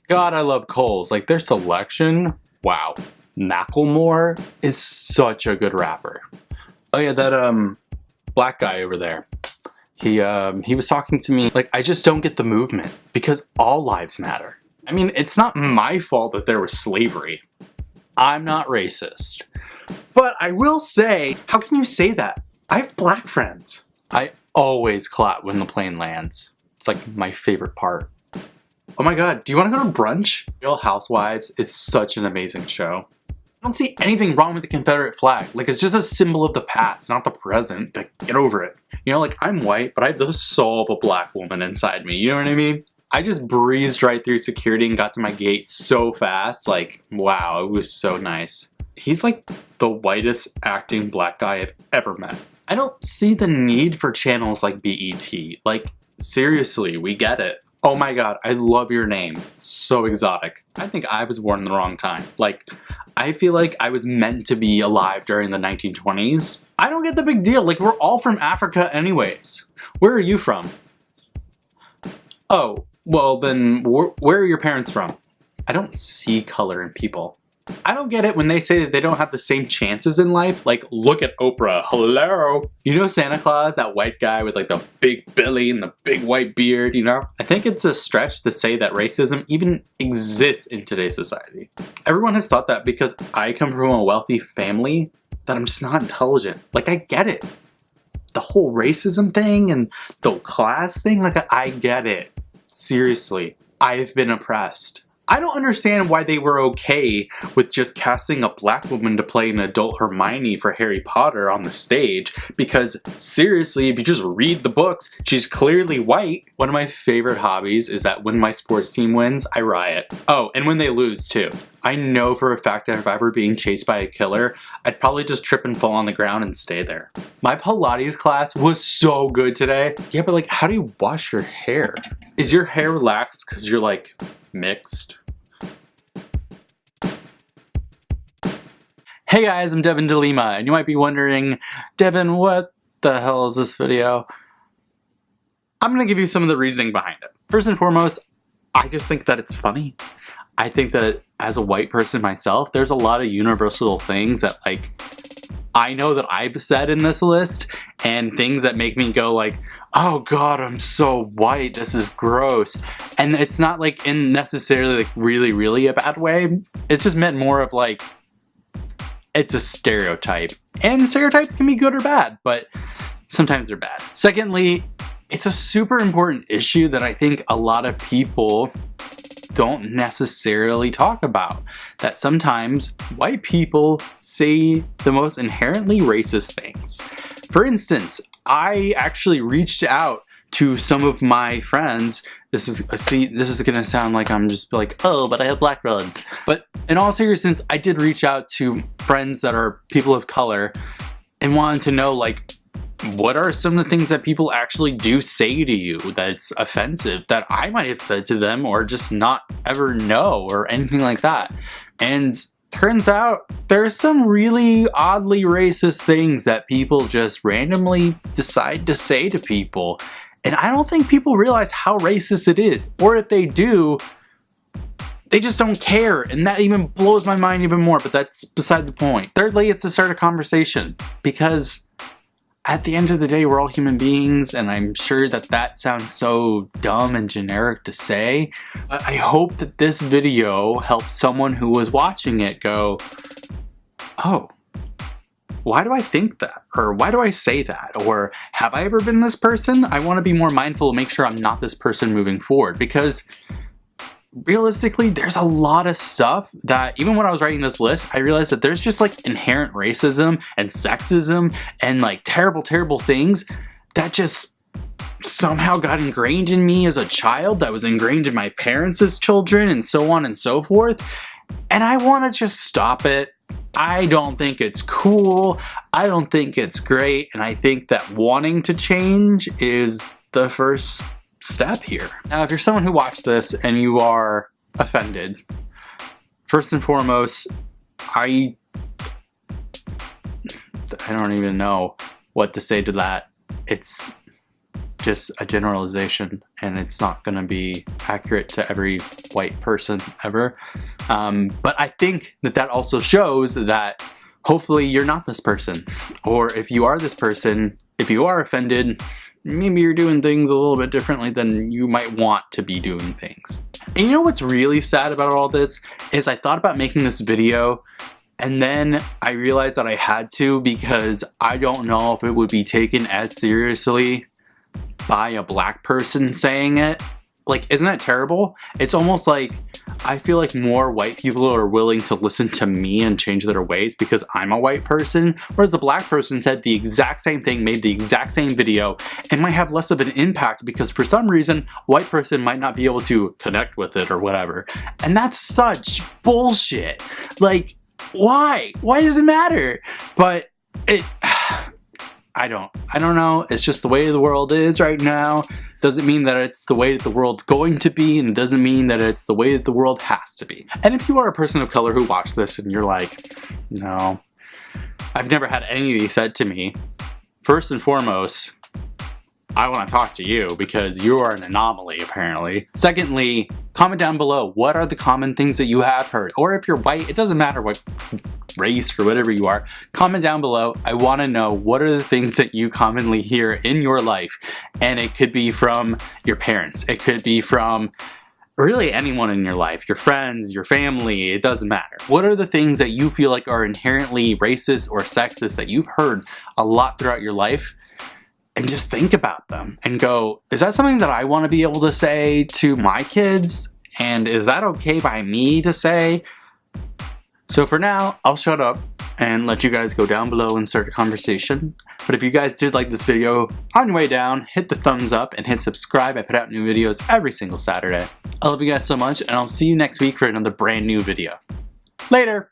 God, I love Coles. Like, their selection, wow. Macklemore is such a good rapper. Oh yeah, that black guy over there. He was talking to me. Like, I just don't get the movement because all lives matter. I mean, it's not my fault that there was slavery. I'm not racist. But I will say, how can you say that? I have black friends. I always clap when the plane lands. It's like my favorite part. Oh my god, do you want to go to brunch? Real Housewives, it's such an amazing show. I don't see anything wrong with the Confederate flag. Like, it's just a symbol of the past, not the present. Like, get over it. You know, like, I'm white, but I have the soul of a black woman inside me. You know what I mean? I just breezed right through security and got to my gate so fast. Like, wow, it was so nice. He's like the whitest acting black guy I've ever met. I don't see the need for channels like BET. Like, seriously, we get it. Oh my god, I love your name. It's so exotic. I think I was born in the wrong time. Like, I feel like I was meant to be alive during the 1920s. I don't get the big deal. Like, we're all from Africa anyways. Where are you from? Oh, well then, where are your parents from? I don't see color in people. I don't get it when they say that they don't have the same chances in life. Like, look at Oprah. Hello. You know Santa Claus, that white guy with like the big belly and the big white beard, you know? I think it's a stretch to say that racism even exists in today's society. Everyone has thought that because I come from a wealthy family that I'm just not intelligent. Like, I get it. The whole racism thing and the class thing, like, I get it. Seriously, I've been oppressed. I don't understand why they were okay with just casting a black woman to play an adult Hermione for Harry Potter on the stage, because seriously, if you just read the books, she's clearly white. One of my favorite hobbies is that when my sports team wins, I riot. Oh, and when they lose too. I know for a fact that if I were being chased by a killer, I'd probably just trip and fall on the ground and stay there. My Pilates class was so good today. Yeah, but like, how do you wash your hair? Is your hair relaxed because you're like mixed? Hey guys, I'm Devin DeLima, and you might be wondering, Devin, what the hell is this video? I'm gonna give you some of the reasoning behind it. First and foremost, I just think that it's funny. I think that as a white person myself, there's a lot of universal things that like I know that I've said in this list, and things that make me go like, oh god, I'm so white, this is gross. And it's not like in necessarily like really a bad way. It's just meant more of like, it's a stereotype. And stereotypes can be good or bad, but sometimes they're bad. Secondly, it's a super important issue that I think a lot of people don't necessarily talk about. That sometimes white people say the most inherently racist things. For instance, I actually reached out to some of my friends. This is gonna sound like I'm just like, oh, but I have black friends. But in all seriousness, I did reach out to friends that are people of color and wanted to know, like, what are some of the things that people actually do say to you that's offensive that I might have said to them or just not ever know or anything like that. And turns out there's some really oddly racist things that people just randomly decide to say to people. And I don't think people realize how racist it is. Or if they do, they just don't care. And that even blows my mind even more, but that's beside the point. Thirdly, it's to start a conversation, because at the end of the day, we're all human beings, and I'm sure that that sounds so dumb and generic to say, but I hope that this video helped someone who was watching it go, oh, why do I think that? Or why do I say that? Or have I ever been this person? I want to be more mindful and make sure I'm not this person moving forward, because realistically, there's a lot of stuff that even when I was writing this list, I realized that there's just like inherent racism and sexism and like terrible things that just somehow got ingrained in me as a child, that was ingrained in my parents as children, and so on and so forth. And I want to just stop it. I don't think it's cool. I don't think it's great. And I think that wanting to change is the first step here. Now, if you're someone who watched this and you are offended, first and foremost, I don't even know what to say to that. It's just a generalization, and it's not going to be accurate to every white person ever. But I think that that also shows that hopefully you're not this person. Or if you are this person, if you are offended, maybe you're doing things a little bit differently than you might want to be doing things. And you know what's really sad about all this is I thought about making this video, and then I realized that I had to because I don't know if it would be taken as seriously by a black person saying it. Like, isn't that terrible? It's almost like I feel like more white people are willing to listen to me and change their ways because I'm a white person, whereas the black person said the exact same thing, made the exact same video, and might have less of an impact because for some reason, white person might not be able to connect with it or whatever. And that's such bullshit. Like, why? Why does it matter? But I don't know. It's just the way the world is right now. Doesn't mean that it's the way that the world's going to be, and it doesn't mean that it's the way that the world has to be. And if you are a person of color who watched this and you're like, no, I've never had any of these said to me, first and foremost, I want to talk to you because you are an anomaly, apparently. Secondly, comment down below, what are the common things that you have heard? Or if you're white, it doesn't matter what race or whatever you are, comment down below. I want to know what are the things that you commonly hear in your life. And it could be from your parents. It could be from really anyone in your life, your friends, your family, it doesn't matter. What are the things that you feel like are inherently racist or sexist that you've heard a lot throughout your life? And just think about them and go, is that something that I want to be able to say to my kids? And is that okay by me to say? So for now, I'll shut up and let you guys go down below and start a conversation. But if you guys did like this video, on your way down, hit the thumbs up and hit subscribe. I put out new videos every single Saturday. I love you guys so much, and I'll see you next week for another brand new video. Later!